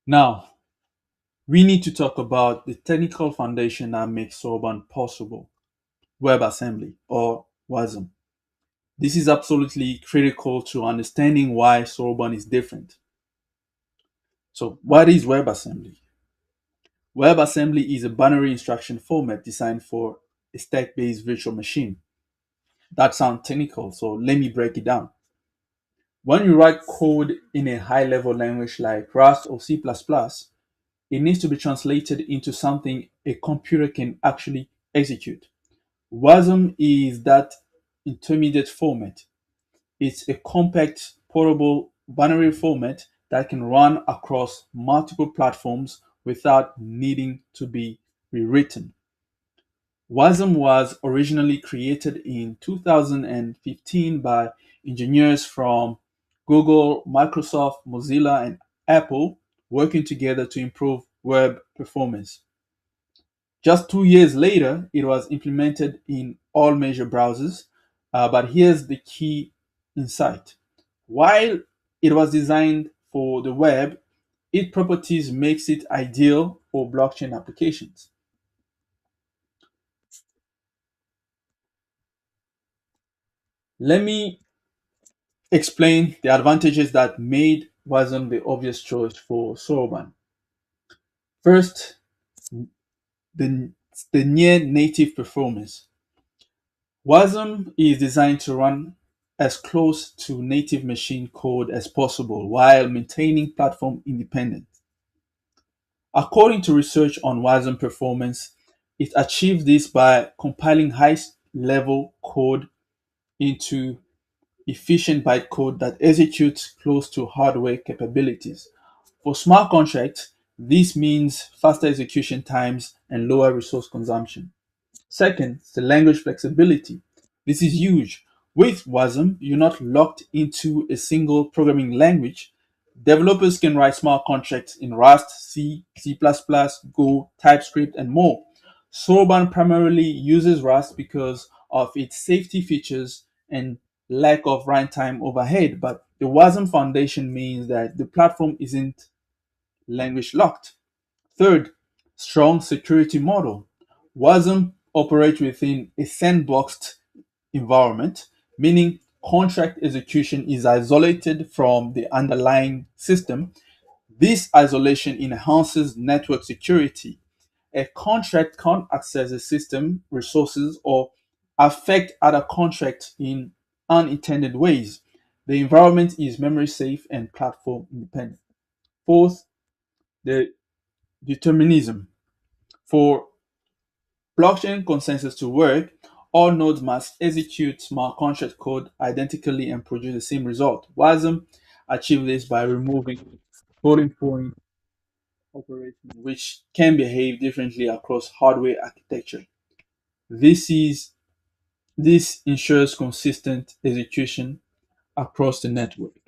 Now, we need to talk about the technical foundation that makes Soroban possible, WebAssembly or WASM. This is absolutely critical to understanding why Soroban is different. So, what is WebAssembly? WebAssembly is a binary instruction format designed for a stack-based virtual machine. That sounds technical, so let me break it down. When you write code in a high-level language like Rust or C++, it needs to be translated into something a computer can actually execute. WASM is that intermediate format. It's a compact, portable binary format that can run across multiple platforms without needing to be rewritten. WASM was originally created in 2015 by engineers from Google, Microsoft, Mozilla, and Apple working together to improve web performance. Just 2 years later, it was implemented in all major browsers. But here's the key insight. While it was designed for the web, its properties makes it ideal for blockchain applications. Let me explain the advantages that made wasn't the obvious choice for Soroban. First, the, the near native performance. WASM is designed to run as close to native machine code as possible while maintaining platform independence. According to research on WASM performance, it achieves this by compiling high level code into efficient bytecode that executes close to hardware capabilities. For smart contracts, this means faster execution times and lower resource consumption. Second, the language flexibility. This is huge. With WASM, you're not locked into a single programming language. Developers can write smart contracts in Rust, C, C++, Go, TypeScript, and more. Soroban primarily uses Rust because of its safety features and lack of runtime overhead, but the WASM foundation means that the platform isn't language locked. Third, strong security model. WASM operates within a sandboxed environment, meaning contract execution is isolated from the underlying system. This isolation enhances network security. A contract can't access the system resources or affect other contracts in unintended ways. The environment is memory safe and platform independent. Fourth, the determinism. For blockchain consensus to work, all nodes must execute smart contract code identically and produce the same result. WASM achieves this by removing floating point operation, which can behave differently across hardware architecture. This is this ensures consistent execution across the network.